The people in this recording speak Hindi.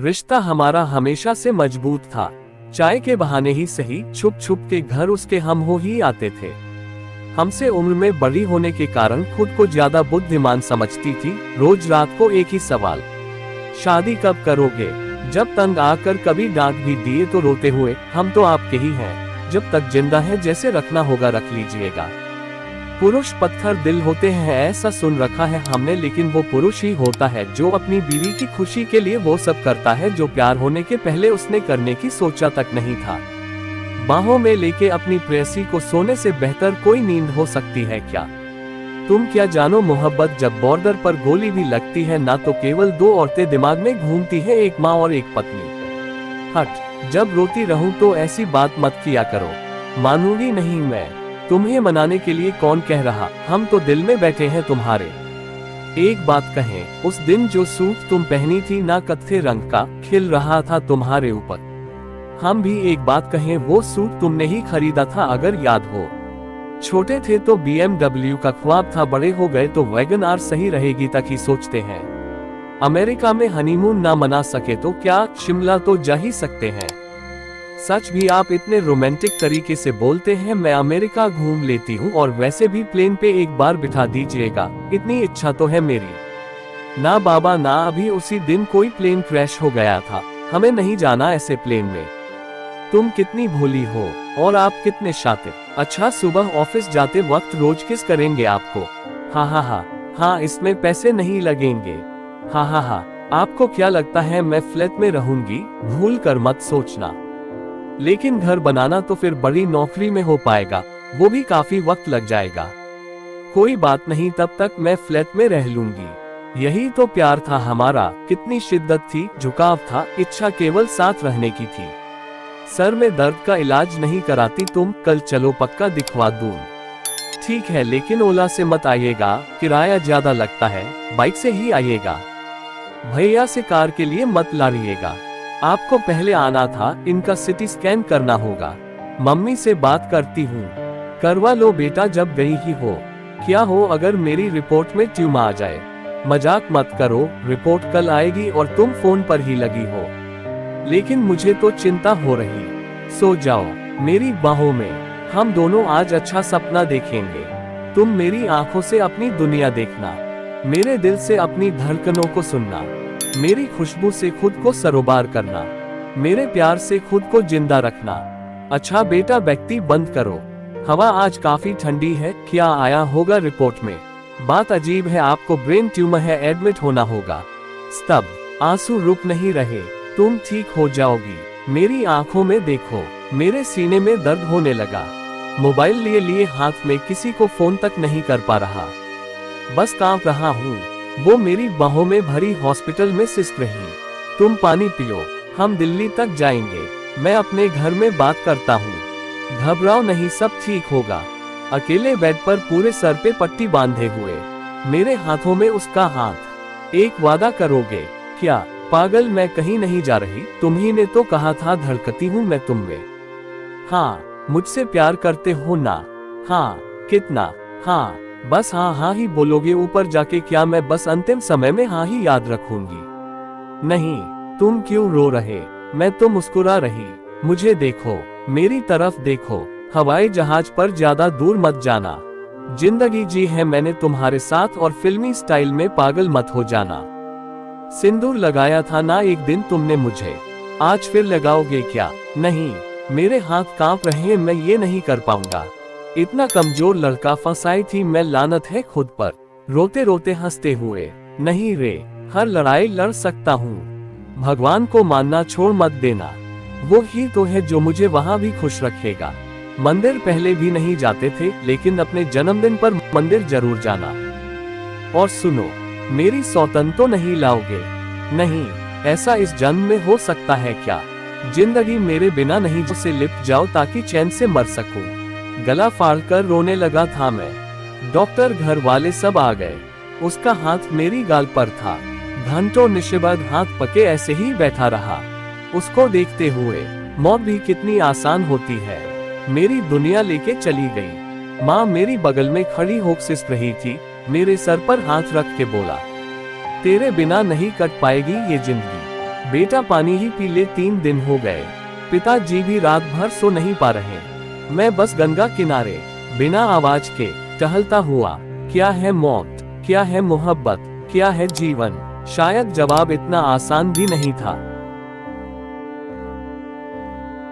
रिश्ता हमारा हमेशा से मजबूत था। चाय के बहाने ही सही, छुप छुप के घर उसके हम हो ही आते थे। हमसे उम्र में बड़ी होने के कारण खुद को ज्यादा बुद्धिमान समझती थी। रोज रात को एक ही सवाल, शादी कब करोगे? जब तंग आकर कभी डांट भी दिए तो रोते हुए, हम तो आपके ही हैं, जब तक जिंदा है जैसे रखना होगा रख लीजिएगा। पुरुष पत्थर दिल होते हैं ऐसा सुन रखा है हमने, लेकिन वो पुरुष ही होता है जो अपनी बीवी की खुशी के लिए वो सब करता है जो प्यार होने के पहले उसने करने की सोचा तक नहीं था। बाहों में लेके अपनी प्रेयसी को सोने से बेहतर कोई नींद हो सकती है क्या? तुम क्या जानो मोहब्बत जब बॉर्डर पर गोली भी लगती है ना तो केवल दो औरतें दिमाग में घूमती है, एक माँ और एक पत्नी। हट, जब रोती रहूं तो ऐसी बात मत किया करो। मानूंगी नहीं मैं। तुम्हें मनाने के लिए कौन कह रहा, हम तो दिल में बैठे हैं तुम्हारे। एक बात कहें, उस दिन जो सूट तुम पहनी थी ना कत्थे रंग का, खिल रहा था तुम्हारे ऊपर। हम भी एक बात कहें, वो सूट तुमने ही खरीदा था अगर याद हो। छोटे थे तो BMW का ख्वाब था, बड़े हो गए तो वैगन आर सही रहेगी तक ही सोचते हैं। अमेरिका में हनीमून ना मना सके तो क्या शिमला तो जा ही सकते हैं। सच भी आप इतने रोमांटिक तरीके से बोलते हैं, मैं अमेरिका घूम लेती हूँ और वैसे भी प्लेन पे एक बार बिठा दीजिएगा, इतनी इच्छा तो है मेरी। ना बाबा ना, अभी उसी दिन कोई प्लेन क्रैश हो गया था, हमें नहीं जाना ऐसे प्लेन में। तुम कितनी भोली हो और आप कितने शातिर। अच्छा, सुबह ऑफिस जाते वक्त रोज किस करेंगे आपको? हाँ हाँ हाँ हाँ, इसमें पैसे नहीं लगेंगे। हाँ हाँ हाँ, आपको क्या लगता है मैं फ्लैट में रहूंगी? भूल कर मत सोचना। लेकिन घर बनाना तो फिर बड़ी नौकरी में हो पाएगा, वो भी काफी वक्त लग जाएगा। कोई बात नहीं, तब तक मैं फ्लैट में रह लूंगी। यही तो प्यार था हमारा, कितनी शिद्दत थी, झुकाव था, इच्छा केवल साथ रहने की थी। सर में दर्द का इलाज नहीं कराती तुम, कल चलो पक्का दिखवा दूं। ठीक है, लेकिन ओला से मत आइएगा, किराया ज्यादा लगता है, बाइक से ही आइएगा। भैया से कार के लिए मत लाइएगा, आपको पहले आना था, इनका सिटी स्कैन करना होगा। मम्मी से बात करती हूँ, करवा लो बेटा जब गई ही हो। क्या हो अगर मेरी रिपोर्ट में ट्यूमर आ जाए? मजाक मत करो, रिपोर्ट कल आएगी और तुम फोन पर ही लगी हो। लेकिन मुझे तो चिंता हो रही। सो जाओ मेरी बाहों में, हम दोनों आज अच्छा सपना देखेंगे। तुम मेरी आंखों से अपनी दुनिया देखना, मेरे दिल से अपनी धड़कनों को सुनना, मेरी खुशबू से खुद को सरोबार करना, मेरे प्यार से खुद को जिंदा रखना। अच्छा बेटा, बैठती बंद करो, हवा आज काफी ठंडी है। क्या आया होगा रिपोर्ट में? बात अजीब है, आपको ब्रेन ट्यूमर है, एडमिट होना होगा। स्तब्ध, आंसू रुक नहीं रहे। तुम ठीक हो जाओगी, मेरी आंखों में देखो। मेरे सीने में दर्द होने लगा, मोबाइल लिए लिए हाथ में, किसी को फोन तक नहीं कर पा रहा, बस कांप रहा हूँ। वो मेरी बाहों में भरी हॉस्पिटल में सिसक रही। तुम पानी पियो, हम दिल्ली तक जाएंगे, मैं अपने घर में बात करता हूँ। घबराओ नहीं, सब ठीक होगा। अकेले बेड पर पूरे सर पे पट्टी बांधे हुए, मेरे हाथों में उसका हाथ। एक वादा करोगे? क्या? पागल, मैं कहीं नहीं जा रही, तुम्ही ने तो कहा था धड़कती हूँ मैं तुम में। हाँ, मुझसे प्यार करते हो ना? हाँ, कितना? हाँ, बस हाँ हाँ ही बोलोगे ऊपर जाके? क्या मैं बस अंतिम समय में हाँ ही याद रखूंगी? नहीं, तुम क्यों रो रहे? मैं तो मुस्कुरा रही। मुझे देखो, मेरी तरफ देखो। हवाई जहाज पर ज्यादा दूर मत जाना, जिंदगी जी है मैंने तुम्हारे साथ, और फिल्मी स्टाइल में पागल मत हो जाना। सिंदूर लगाया था ना एक दिन तुमने मुझे, आज फिर लगाओगे क्या? नहीं, मेरे हाथ कांप रहे हैं, मैं ये नहीं कर पाऊंगा। इतना कमजोर लड़का फंसाई थी मैं, लानत है खुद पर। रोते रोते हंसते हुए, नहीं रे, हर लड़ाई लड़ सकता हूँ। भगवान को मानना छोड़ मत देना, वो ही तो है जो मुझे वहाँ भी खुश रखेगा। मंदिर पहले भी नहीं जाते थे, लेकिन अपने जन्मदिन पर मंदिर जरूर जाना। और सुनो, मेरी सौतन तो नहीं लाओगे? नहीं, ऐसा इस जन्म में हो सकता है क्या? जिंदगी मेरे बिना नहीं, जिससे लिपट जाओ ताकि चैन से मर सकूं। गला फाड़कर रोने लगा था मैं। डॉक्टर, घर वाले सब आ गए। उसका हाथ मेरी गाल पर था, घंटों निशिबद्ध हाथ पके ऐसे ही बैठा रहा। उसको देखते हुए मौत भी कितनी आसान होती है, मेरी दुनिया लेके चली गई। माँ मेरी बगल में खड़ी होकर सिसक रही थी, मेरे सर पर हाथ रख के बोला, तेरे बिना नहीं कट पाएगी ये जिंदगी। बेटा पानी ही पी ले, 3 दिन हो गए। पिताजी भी रात भर सो नहीं पा रहे। मैं बस गंगा किनारे बिना आवाज के टहलता हुआ। क्या है मौत, क्या है मोहब्बत, क्या है जीवन? शायद जवाब इतना आसान भी नहीं था।